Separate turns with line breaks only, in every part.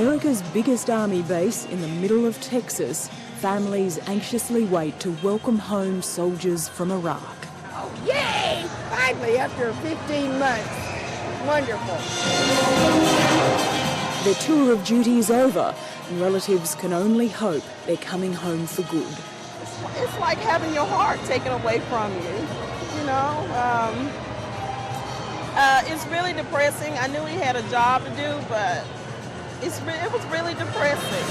America's biggest army base in the middle of Texas, families anxiously wait to welcome home soldiers from Iraq.
Oh, yay! Finally, after 15 months. Wonderful.
Their tour of duty is over, and relatives can only hope they're coming home for good.
It's like having your heart taken away from you, you know. It's really depressing. I knew he had a job to do, but it was really depressing.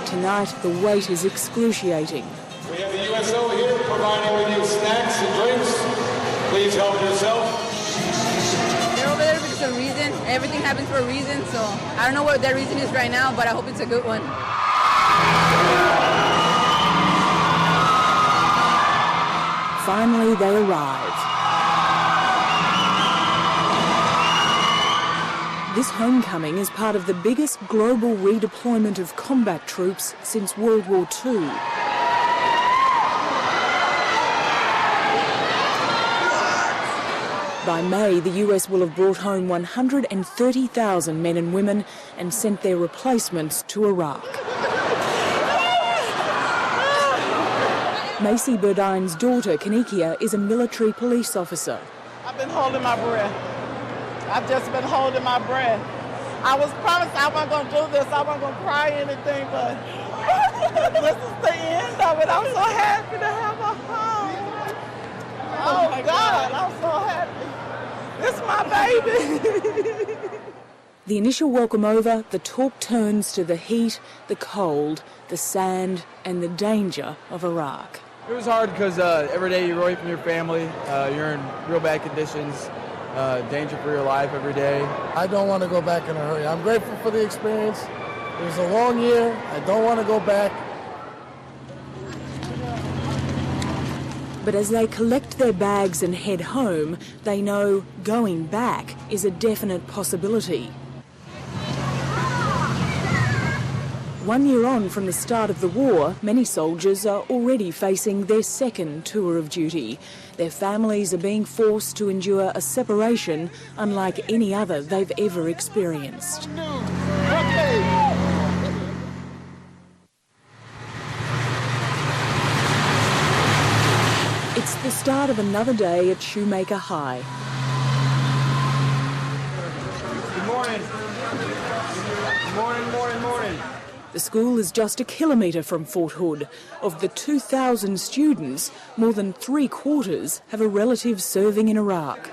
Tonight, the wait is excruciating.
We have the USO here providing with you snacks and drinks. Please help yourself.
They're over there for some reason. Everything happens for a reason, so I don't know what their reason is right now, but I hope it's a good one.
Finally, they arrive. This homecoming is part of the biggest global redeployment of combat troops since World War II. By May, the US will have brought home 130,000 men and women and sent their replacements to Iraq. Macy Burdine's daughter, Kanikia, is a military police officer.
I've been holding my breath. I've just been holding my breath. I was promised I wasn't going to do this. I wasn't going to cry or anything, but this is the end of it. I'm so happy to have a home. Oh, my God, I'm so happy. This is my baby.
The initial welcome over, the talk turns to the heat, the cold, the sand and the danger of Iraq.
It was hard because every day you're away from your family, you're in real bad conditions, danger for your life every day.
I don't want to go back in a hurry. I'm grateful for the experience. It was a long year. I don't want to go back.
But as they collect their bags and head home, they know going back is a definite possibility. 1 year on from the start of the war, many soldiers are already facing their second tour of duty. Their families are being forced to endure a separation unlike any other they've ever experienced. It's the start of another day at Shoemaker High.
Good morning. Good morning, morning.
The school is just a kilometre from Fort Hood. Of the 2,000 students, more than three-quarters have a relative serving in Iraq.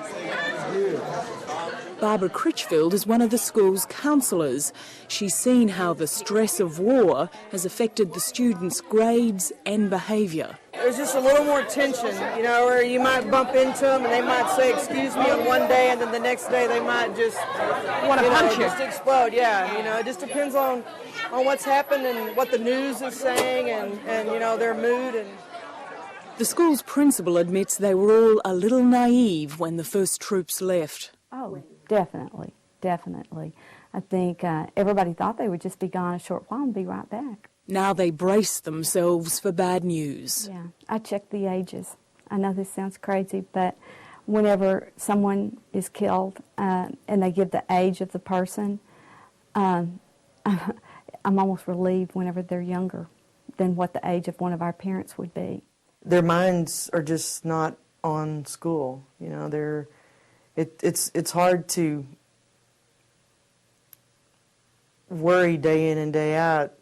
Barbara Critchfield is one of the school's counsellors. She's seen how the stress of war has affected the students' grades and behaviour.
There's just a little more tension, you know, where you might bump into them and they might say, "Excuse me," on one day, and then the next day they might just
want to punch you.
Just explode. Yeah, you know, it just depends on what's happened and what the news is saying and you know, their mood. And
the school's principal admits they were all a little naive when the first troops left.
Oh, definitely. I think everybody thought they would just be gone a short while and be right back.
Now they brace themselves for bad news.
Yeah, I checked the ages. I know this sounds crazy, but whenever someone is killed and they give the age of the person, I'm almost relieved whenever they're younger than what the age of one of our parents would be.
their minds are just not on school. You know, it's hard to worry day in and day out,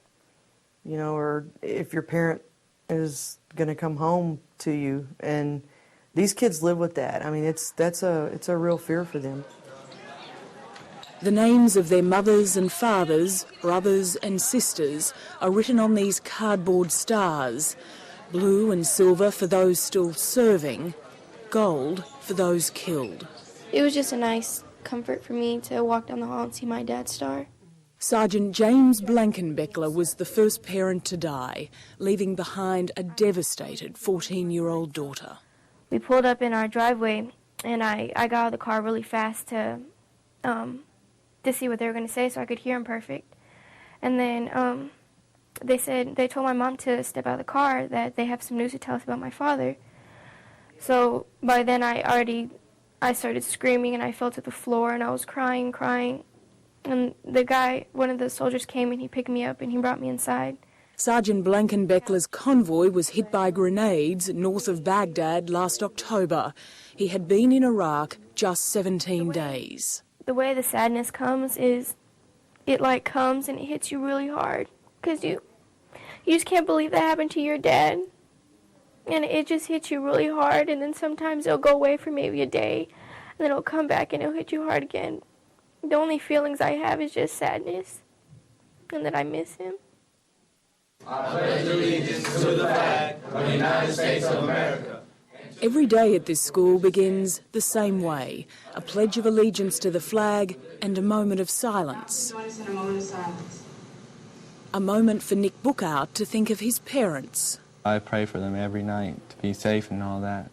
you know, or if your parent is going to come home to you, and these kids live with that. I mean, it's a real fear for them.
The names of their mothers and fathers, brothers and sisters are written on these cardboard stars. Blue and silver for those still serving, gold for those killed.
It was just a nice comfort for me to walk down the hall and see my dad's star.
Sergeant James Blankenbeckler was the first parent to die, leaving behind a devastated 14-year-old daughter.
We pulled up in our driveway, and I got out of the car really fast to see what they were going to say so I could hear them perfect. And then they told my mom to step out of the car, that they have some news to tell us about my father. So by then I started screaming, and I fell to the floor, and I was crying. And the guy, one of the soldiers came and he picked me up and he brought me inside.
Sergeant Blankenbeckler's convoy was hit by grenades north of Baghdad last October. He had been in Iraq just 17 days.
The way the sadness comes is it like comes and it hits you really hard because you just can't believe that happened to your dad. And it just hits you really hard, and then sometimes it'll go away for maybe a day, and then it'll come back and it'll hit you hard again. The only feelings I have is just sadness and that I miss him.
I pledge allegiance to the flag of the United States of America.
Every day at this school begins the same way, a pledge of allegiance to the flag and a moment of silence. A moment for Nick Bookout to think of his parents.
I pray for them every night to be safe and all that.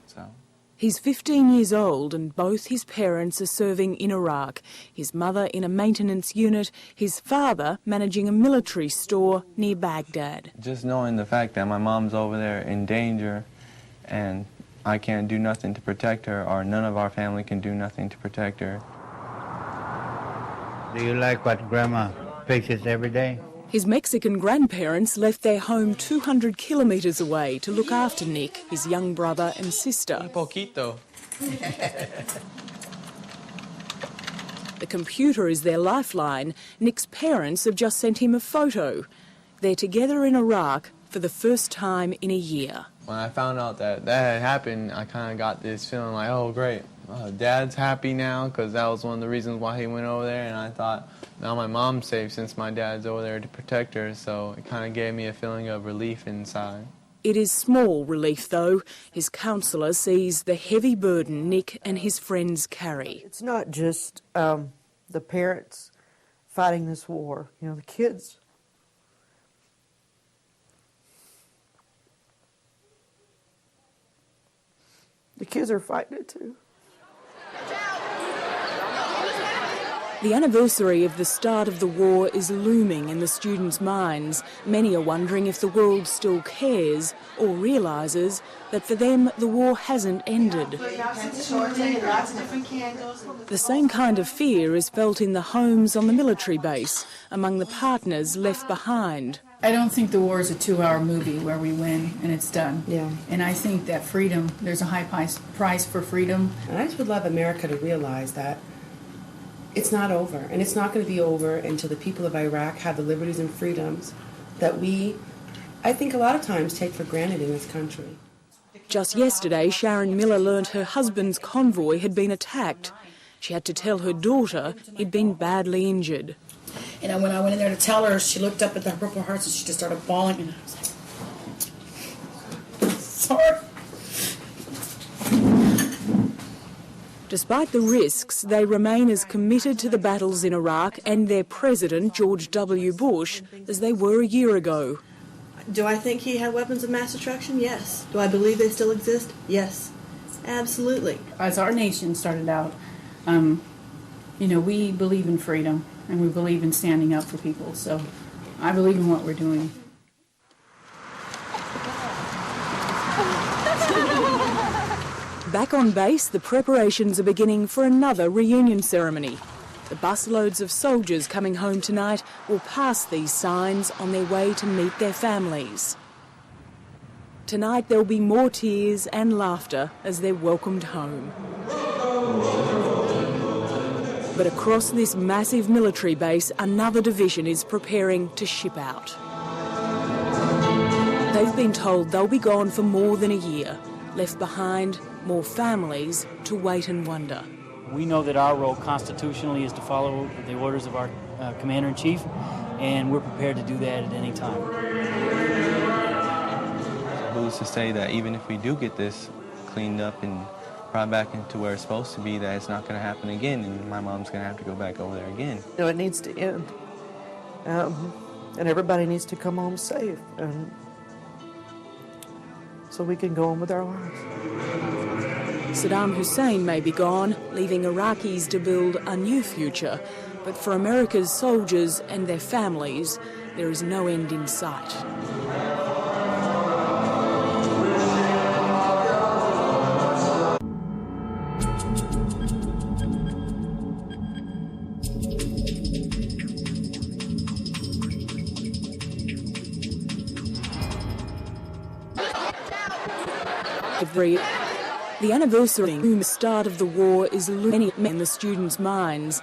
He's 15 years old and both his parents are serving in Iraq. His mother in a maintenance unit, his father managing a military store near Baghdad.
Just knowing the fact that my mom's over there in danger and I can't do nothing to protect her, or none of our family can do nothing to protect her.
Do you like what Grandma fixes every day?
His Mexican grandparents left their home 200 kilometres away to look after Nick, his young brother and sister.
Un poquito.
The computer is their lifeline. Nick's parents have just sent him a photo. They're together in Iraq for the first time in a year.
When I found out that had happened, I kind of got this feeling like, oh, great. Dad's happy now, because that was one of the reasons why he went over there, and I thought, now my mom's safe since my dad's over there to protect her, so it kind of gave me a feeling of relief inside.
It is small relief, though. His counsellor sees the heavy burden Nick and his friends carry.
It's not just the parents fighting this war, you know, the kids. The kids are fighting it too.
The anniversary of the start of the war is looming in the students' minds. Many are wondering if the world still cares or realises that for them the war hasn't ended. The same kind of fear is felt in the homes on the military base, among the partners left behind.
I don't think the war is a 2-hour movie where we win and it's done.
Yeah.
And I think that freedom, there's a high price for freedom.
And I just would love America to realize that it's not over, and it's not going to be over until the people of Iraq have the liberties and freedoms that we, I think, a lot of times take for granted in this country.
Just yesterday, Sharon Miller learnt her husband's convoy had been attacked. She had to tell her daughter he'd been badly injured.
And when I went in there to tell her, she looked up at the Purple Hearts and she just started bawling, and I was like, sorry.
Despite the risks, they remain as committed to the battles in Iraq and their president, George W. Bush, as they were a year ago.
Do I think he had weapons of mass destruction? Yes. Do I believe they still exist? Yes. Absolutely.
As our nation started out, we believe in freedom and we believe in standing up for people. So I believe in what we're doing.
Back on base, the preparations are beginning for another reunion ceremony. The busloads of soldiers coming home tonight will pass these signs on their way to meet their families. Tonight there'll be more tears and laughter as they're welcomed home. But across this massive military base, another division is preparing to ship out. They've been told they'll be gone for more than a year, left behind more families to wait and wonder.
We know that our role constitutionally is to follow the orders of our Commander-in-Chief, and we're prepared to do that at any time.
Who's to say that even if we do get this cleaned up and brought back into where it's supposed to be, that it's not going to happen again, and my mom's going to have to go back over there again.
You know, it needs to end. And everybody needs to come home safe, and so we can go on with our lives.
Saddam Hussein may be gone, leaving Iraqis to build a new future. But for America's soldiers and their families, there is no end in sight. The anniversary of the start of the war is looming in the students' minds.